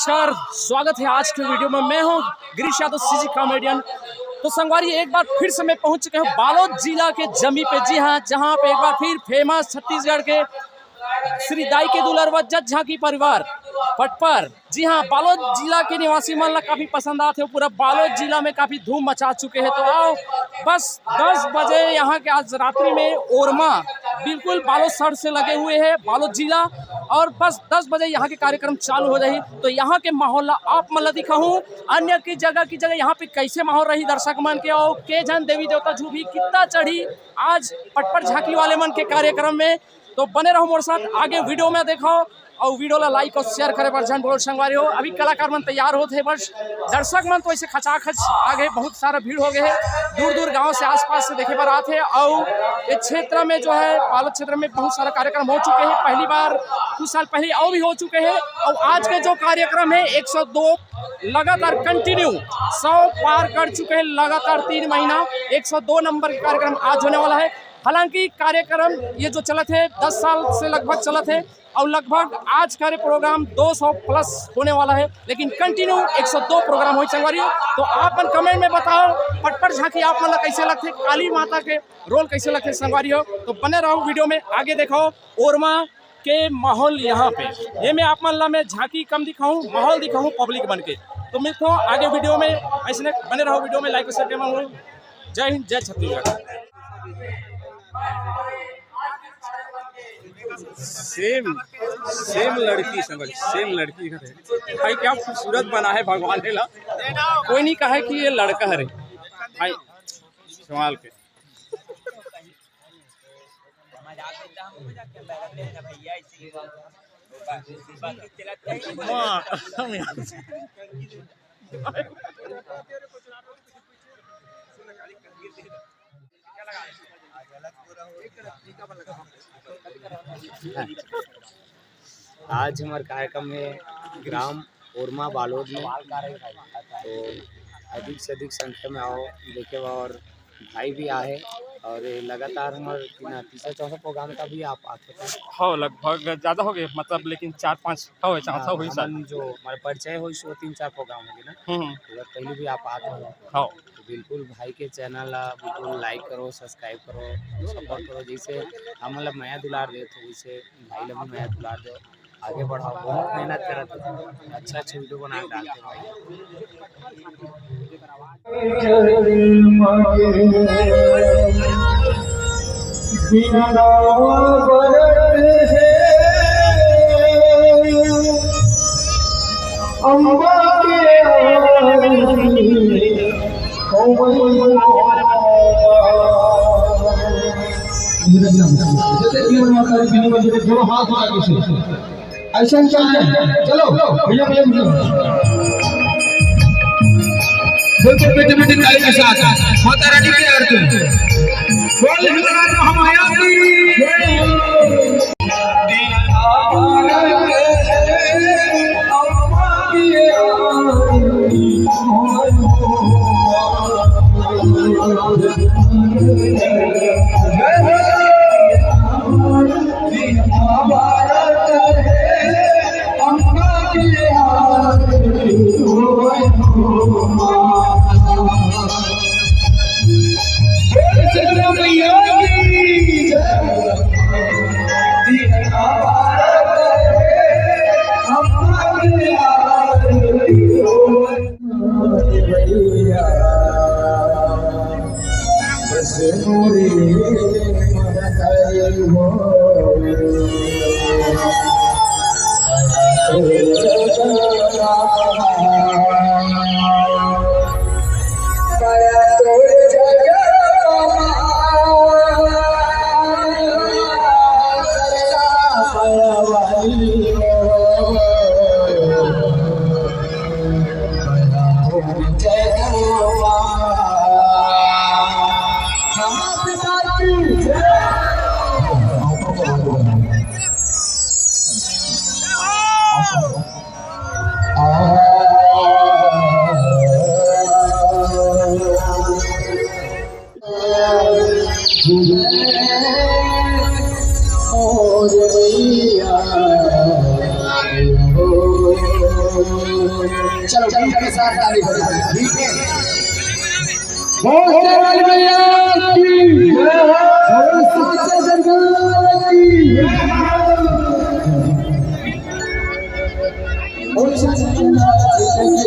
नमस्कार, स्वागत है आज के वीडियो में। मैं हूं गिरीश यादव, सीजी कॉमेडियन। तो संगवारी, एक बार फिर से मैं पहुंच चुके हैं बालोद जिला के जमी पे। जी हां, जहां पे एक बार फिर फेमस छत्तीसगढ़ के श्री दाई के दुलरवा जज झांकी परिवार पटपर। जी हाँ, बालोद जिला के निवासी मन ला काफ़ी पसंद आते हो। पूरा बालोद जिला में काफ़ी धूम मचा चुके हैं। तो आओ, बस 10 बजे यहाँ के आज रात्रि में ओरमा बिल्कुल बालोद शहर से लगे हुए हैं बालोद जिला, और बस 10 बजे यहाँ के कार्यक्रम चालू हो जाए। तो यहाँ के माहौल ला आप मतलब दिखाऊँ अन्य की जगह यहाँ पे कैसे माहौल रही दर्शक मन के, और के जन देवी देवता झूठी कितना चढ़ी आज पटपर झांकी वाले मन के कार्यक्रम में। तो बने रहो मोर साथ, आगे वीडियो में देखो और वीडियो ला लाइक और शेयर करे पर जन बोलो संगवारी हो। अभी कलाकार मन तैयार होते हैं, बस दर्शक मन तो ऐसे खचाखच आ गए, बहुत सारा भीड़ हो गए है। दूर दूर गांव से आसपास से देखे पर आते हैं। और इस क्षेत्र में जो है बालोद क्षेत्र में बहुत सारा कार्यक्रम हो चुके हैं। पहली बार कुछ साल पहले और भी हो चुके हैं। और आज के जो कार्यक्रम है 102 लगातार कंटिन्यू 100 पार कर चुके हैं लगातार 3 महीना। 102 नंबर का कार्यक्रम आज होने वाला है। हालांकि कार्यक्रम ये जो चलत है 10 साल से लगभग चलत है, और लगभग आज का प्रोग्राम 200 प्लस होने वाला है। लेकिन कंटिन्यू 102 प्रोग्राम हो संगवारी। तो आप मन कमेंट में बताओ पटपर झांकी आप मन कैसे लगते, काली माता के रोल कैसे लगते संगवारी हो। तो बने रहो वीडियो में, आगे देखो ओरमा के माहौल यहाँ पे। ये मैं आप मन ला मैं झांकी कम दिखाऊँ, माहौल दिखाऊँ पब्लिक बन के। तो मिलता हूँ आगे वीडियो में, ऐसे बने रहो वीडियो में, लाइक और शेयर करें। जय हिंद, जय छत्तीसगढ़। सेम लड़की समझ, सेम लड़की है भाई। क्या खूबसूरत बना है भगवान ने ला। कोई नहीं कहा कि ये लड़का है भाई, संभाल के। आज हमारे कार्यक्रम में ग्राम ओरमा बालोद में, तो अधिक से अधिक संख्या में आओ देखे। और भाई भी आए, और लगातार हमारे तीसरा चौथा प्रोग्राम का भी आप आते थे। हाँ, लगभग ज़्यादा हो गए मतलब, लेकिन 4-5 हो चौथा हुई सर। जो हमारे परिचय हो सो 3-4 प्रोग्राम हो गए ना। पहले भी आप आते हो। हाँ, तो बिल्कुल भाई के चैनल बिल्कुल लाइक करो, सब्सक्राइब करो, सपोर्ट करो। जैसे हम मतलब नया दुलार दे तो वैसे भाई लोग भी नया दुलार दो, आगे बढ़ाओ। बहुत मेहनत करते, अच्छा वीडियो बना के डालते भाई। ऐसा चलो भैया भैया बिल्कुल बेटे बेटे ताली के साथ माता रानी की आरती बोल हम और चलो बीच के साथ ताली बजाओ, ठीक है। बोल वाली भैया की बोल सच्चे दरबार की बोल सच्चे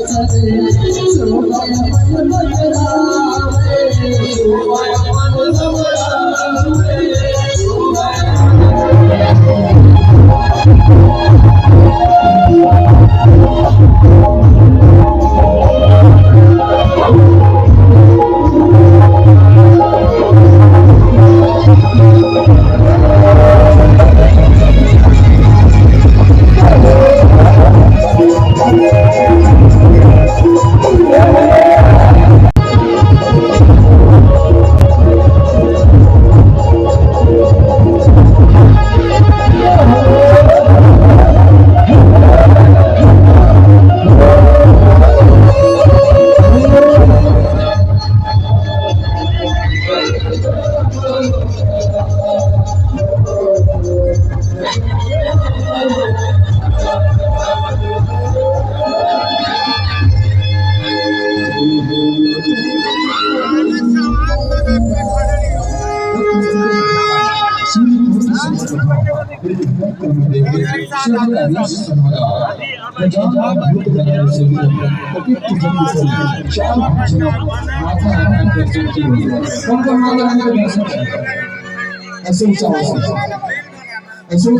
ऐसे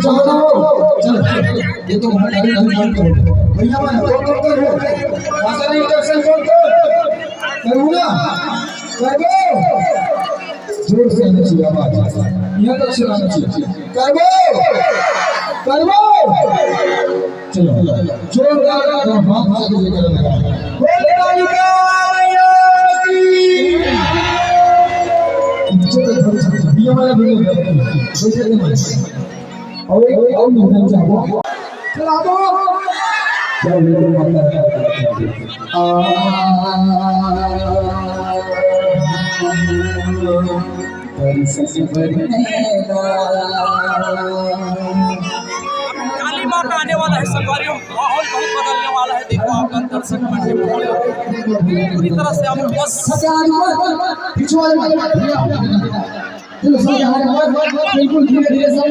चाहो चल ये तो हमारी भैया माता रानी दर्शन करूँगा जोर से आना चाहिए आवाज यहाँ तक सुनाना चाहिए करबो चलो जोरदार हाथ से लेकर लगा भैया वाला भी और एक और निवेदन चाहूँ चला दो क्या निवेदन काली माता आने वाला है संगवारियों, माहौल बहुत बदलने वाला है। देखो आपका दर्शक मंडली पूरी तरह से आप बस बिल्कुल धीरे धीरे सब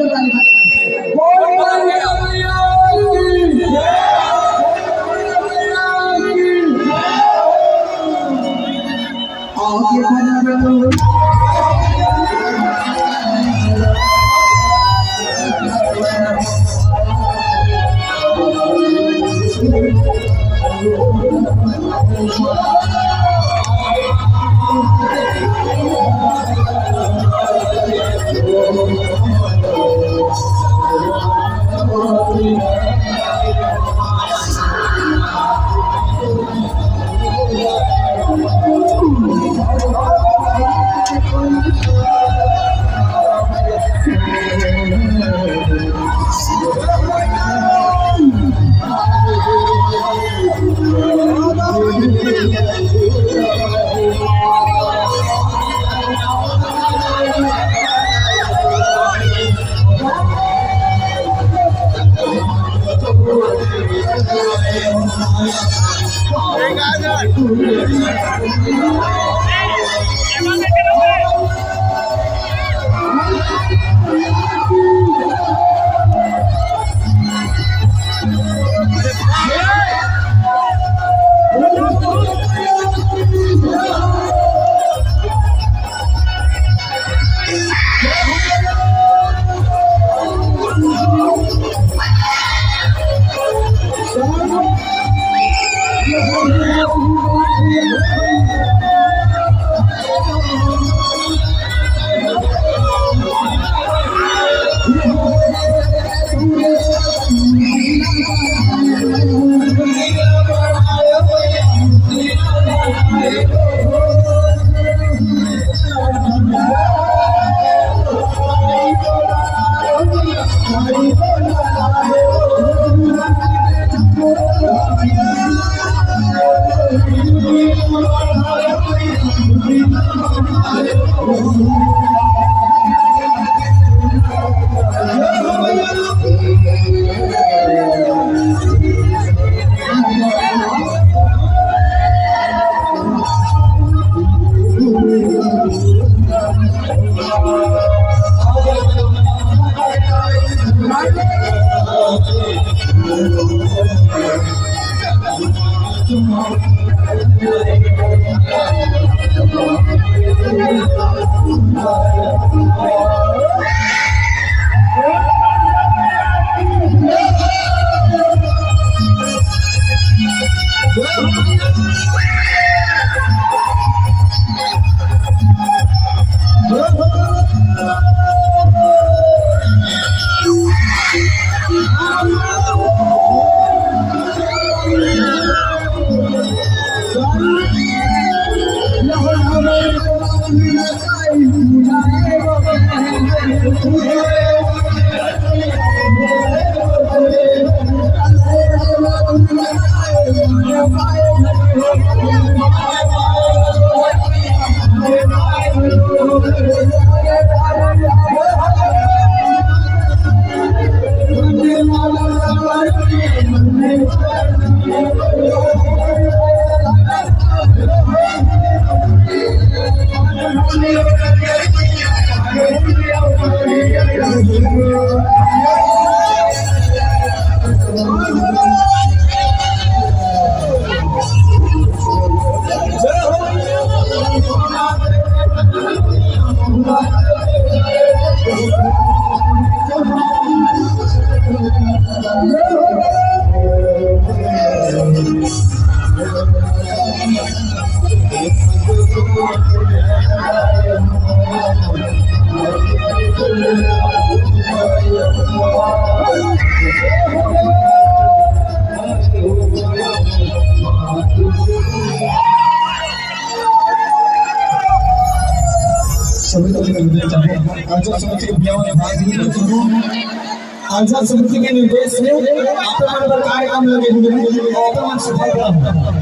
आजाद समिति के निर्देश से आपन पर कार्यक्रम लगे हुए और सफल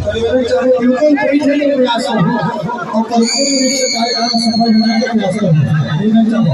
परिवार चाहे बिल्कुल कई जगह प्रयास हो और परिपूर्ण रूप से कार्यक्रम सफल बनाने का प्रयास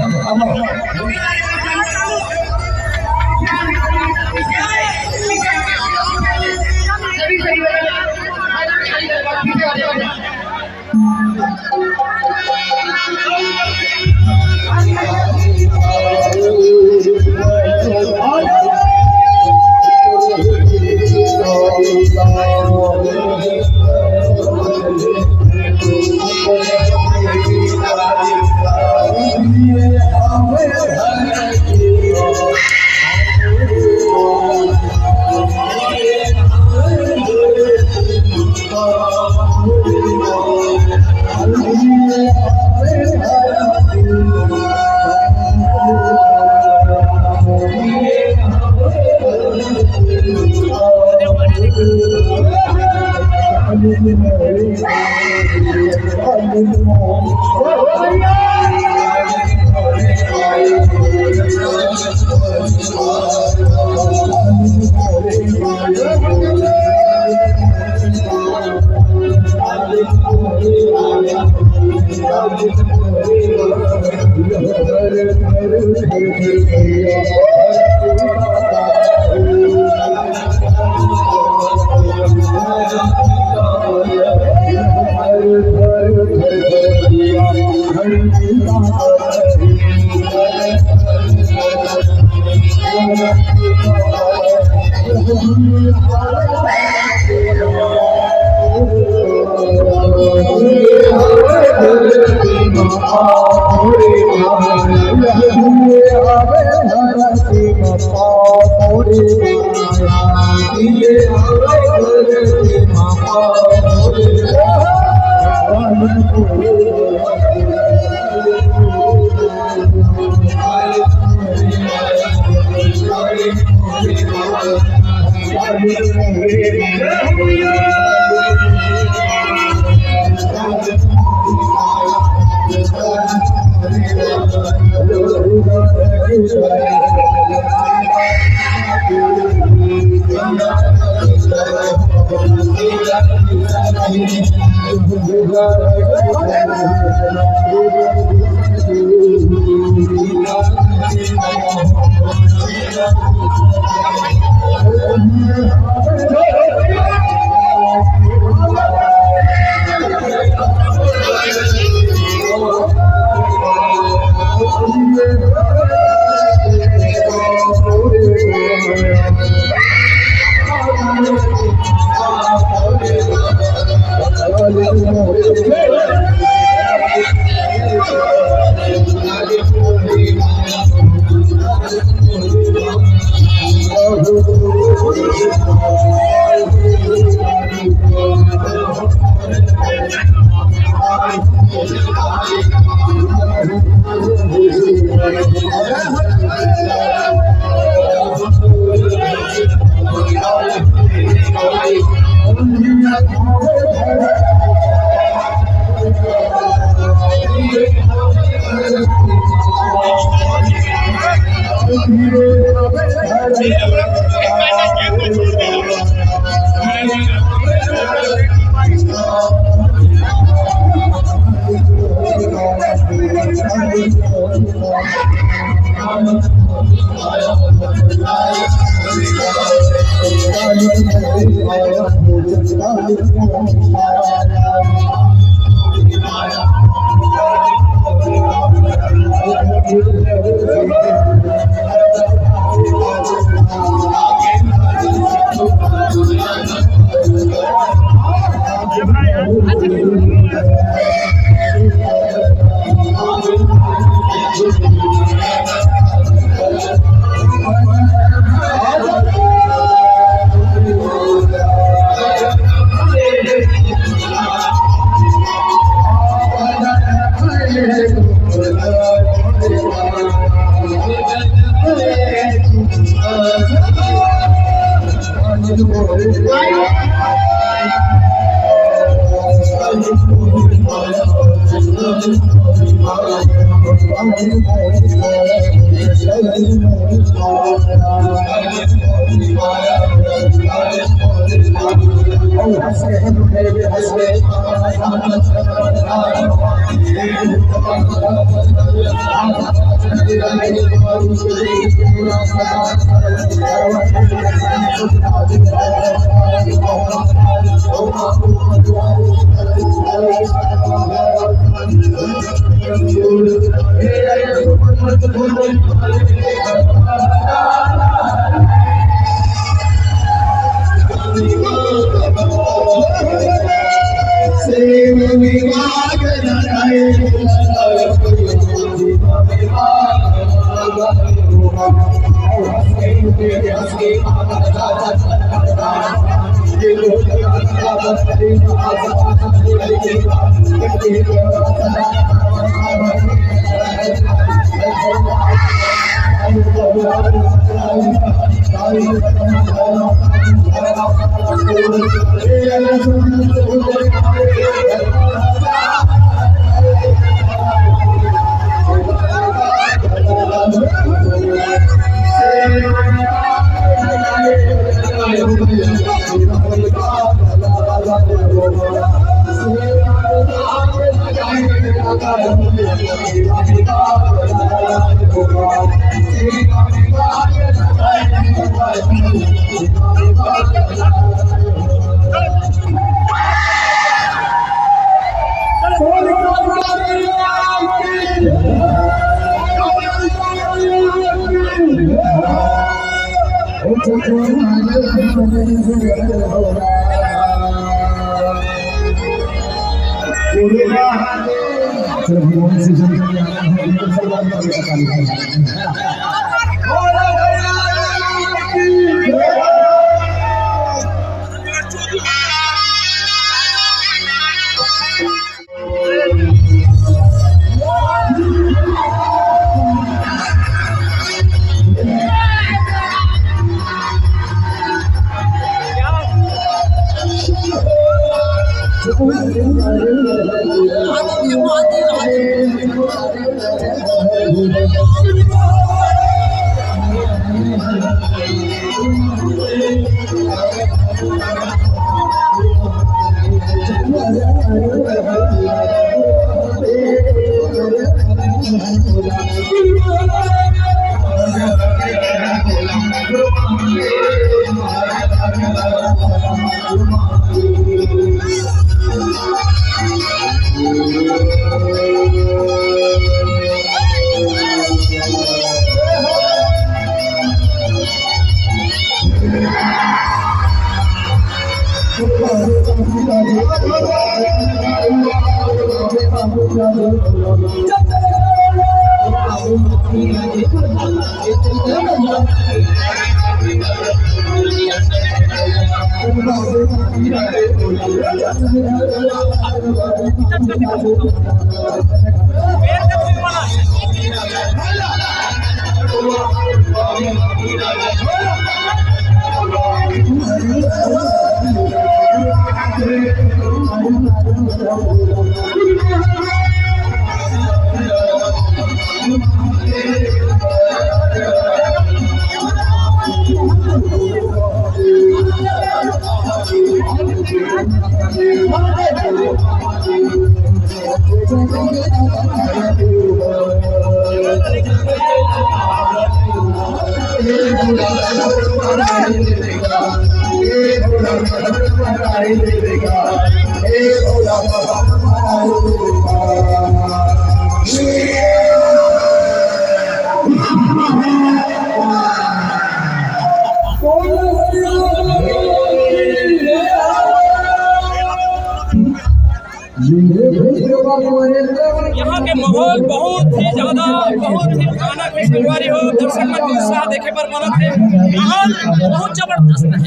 यहाँ के माहौल बहुत ही ज्यादा गाना की संगवारी हो दर्शक मन के उत्साह देखे पर मनत है। माहौल बहुत जबरदस्त है।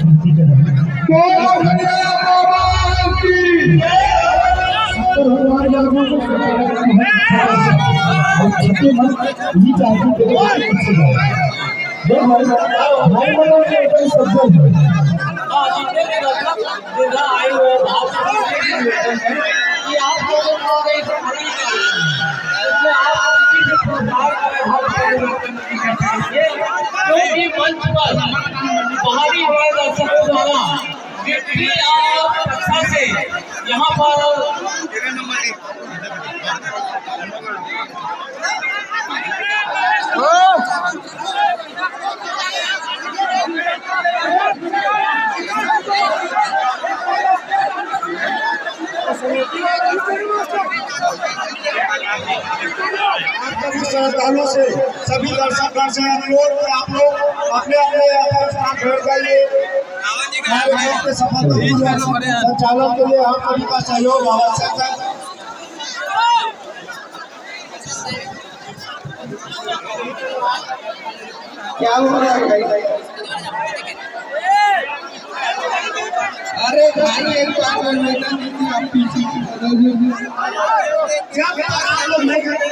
मंच पर बाहरी दर्शकों द्वारा से यहाँ पर श्रद्धालुओं से सभी दर्शकों से अनुरोध कि आप लोग अपने अपने स्थान पर जाइए। कार्यक्रम के सफलतापूर्वक संचालन के लिए हम सभी का सहयोग आवश्यक है। क्या हो रहा है भाई? अरे भाई एक बात आप पीछे क्या आप लोग नहीं करेंगे।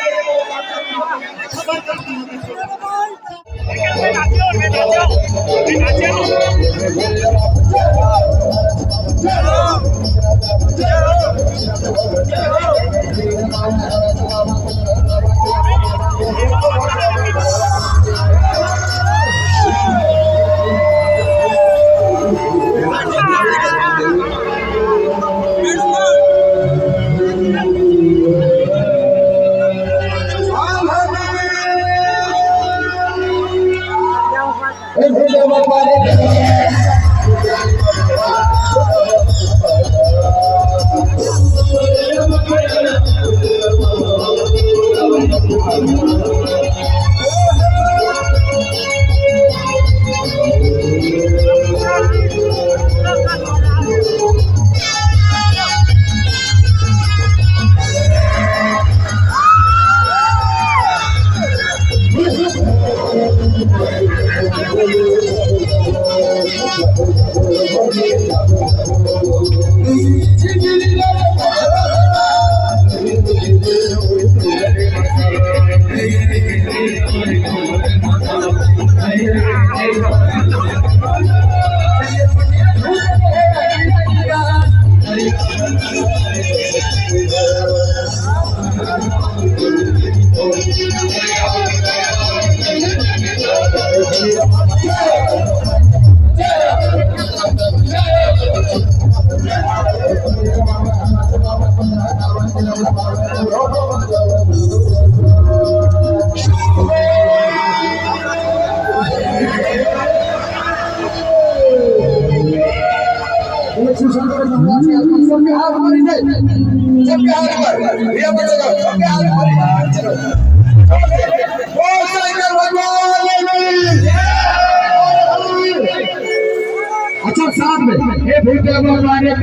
अच्छा साथ में हे भूता मारे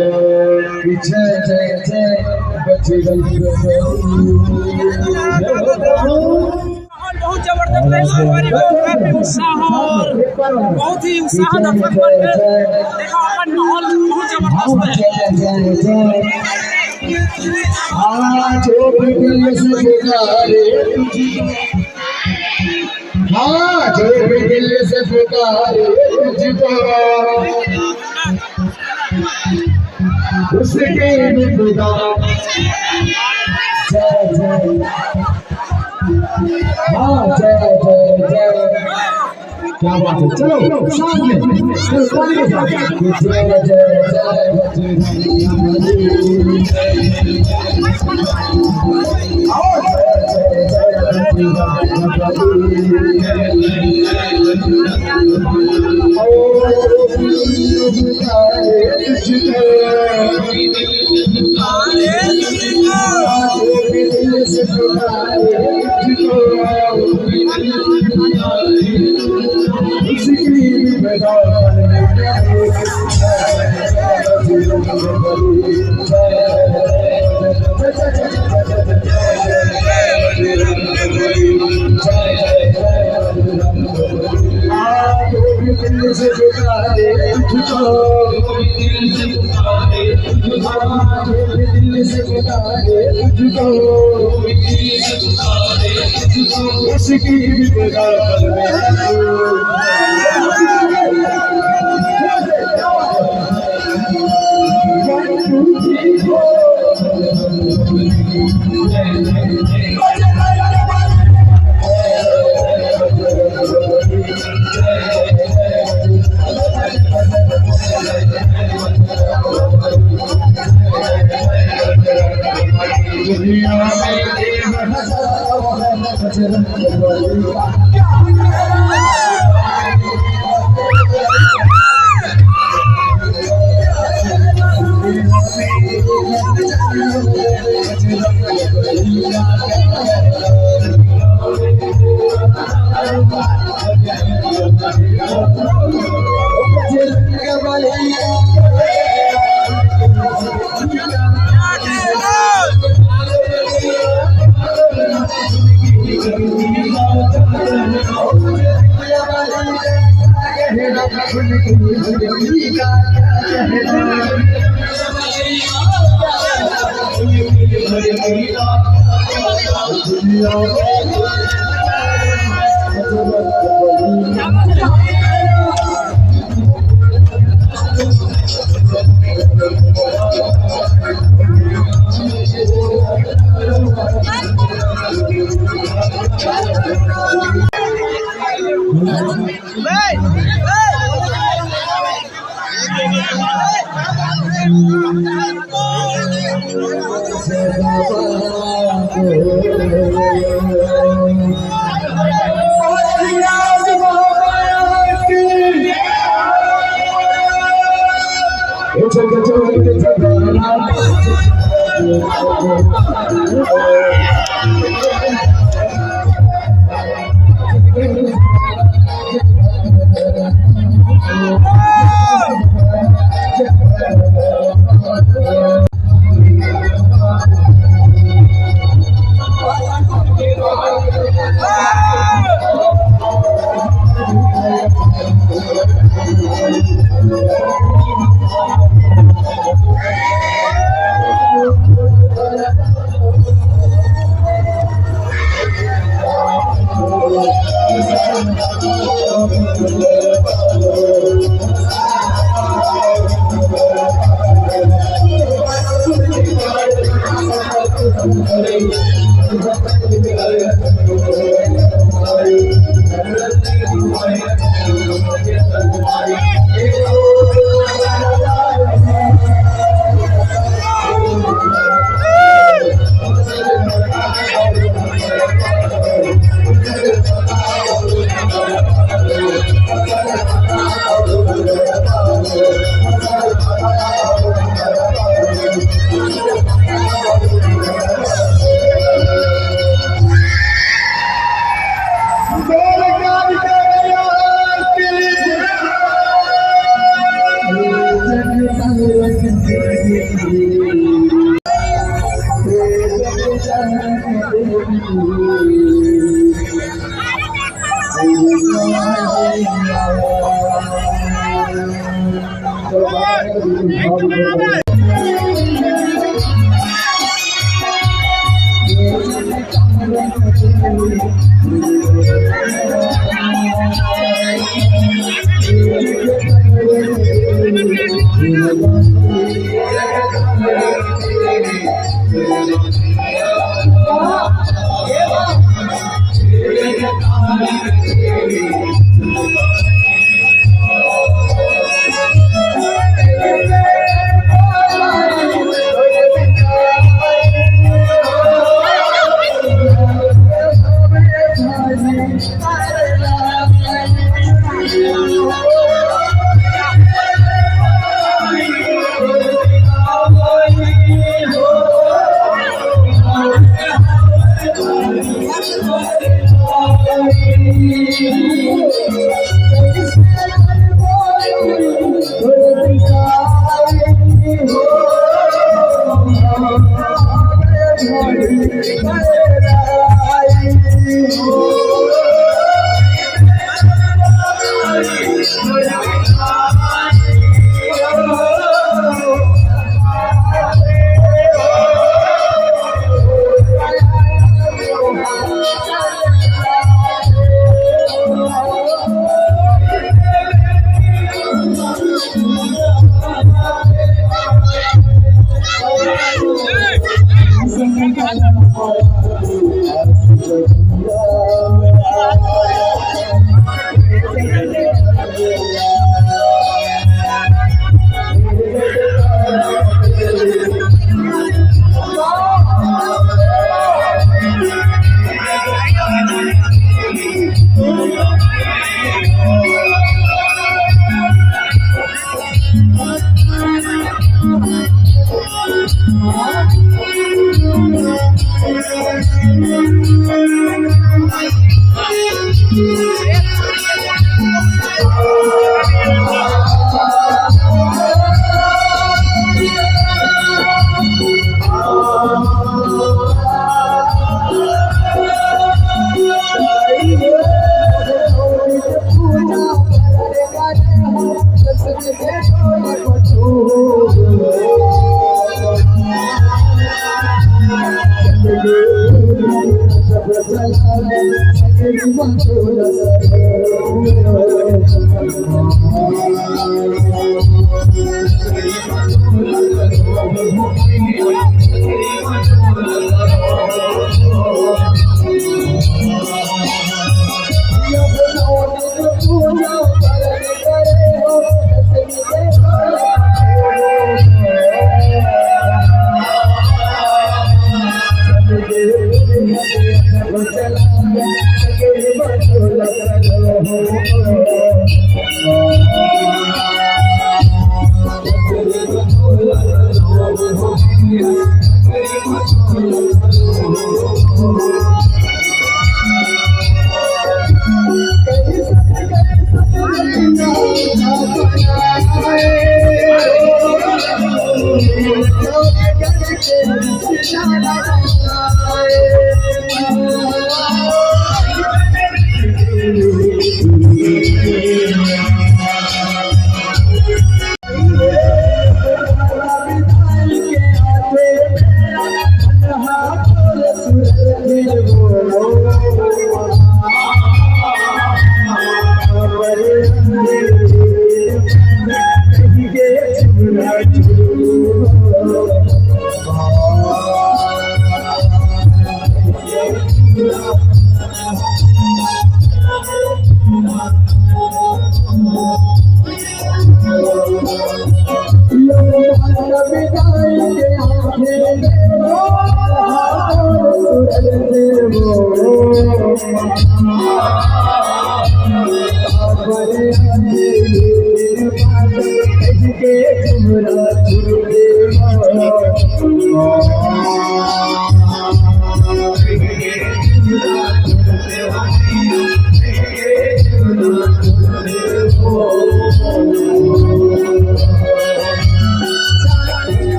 जय जय जय बहुत जबरदस्त है सवारी को काफी उत्साह और बहुत ही उत्साह दर्शक वर्ग देखो अपन माहौल बहुत जबरदस्त है। हाँ जो भी दिल से पुकारे हाँ जो भी दिल से पुकारे तुझको उसके भी खुदा जय जय हाँ जय जय जय क्या बात है चलो साथ में चलो ताली के साथ जय जय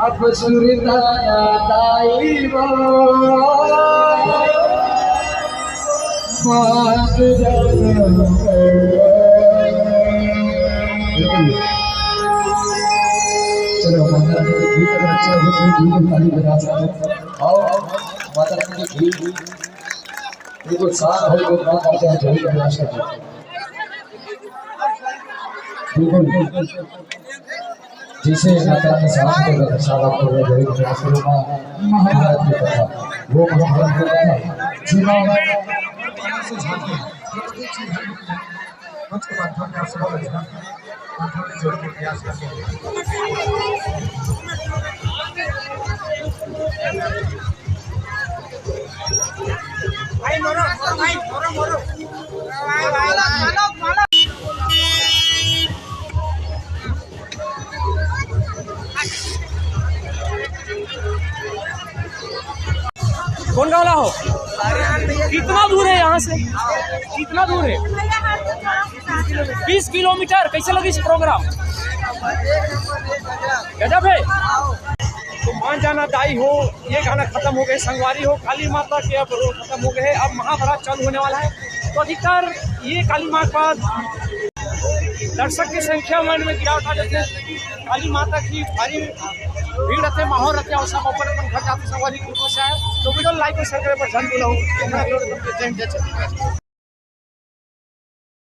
अब सुरताना दाई वो बात चलो माता रानी के गीत अगर अच्छा हो तो गीत ताली बजा सकते हो। आओ माता रानी के गीत बिल्कुल साफ हो तो बात करते हैं जरूर प्रयास करते हैं बिल्कुल जिसे माता रानी साफ को साफ कर जरूर प्रयास करूंगा। महाभारत की कथा वो महाभारत की कथा जीवा से झांके मंच के माध्यम में आप सब माध्यम में जोड़ के प्रयास करते हैं। भाई मोरो भाई मोरो मोरो भाई मानो मानो कौन गाँव हो? कितना दूर है यहाँ से? कितना दूर है? 20 किलोमीटर। कैसे लगी इस प्रोग्राम? गजब है। तो मान जाना दाई हो, ये गाना खत्म हो गए, संगवारी हो, काली माता के अब खत्म हो गए, अब महाभारत चालू होने वाला है। तो अधिकतर ये काली माँ के बाद दर्शक की संख्या में गिरावट आ जाते हैं। काली माता की भारी भीड़ रहते, माहौल रहते और सब अपन घर जाते संगवारी ग्रुपों से आए। तो वीडियो लाइक और शेयर करें पर ध्यान बोला हूँ।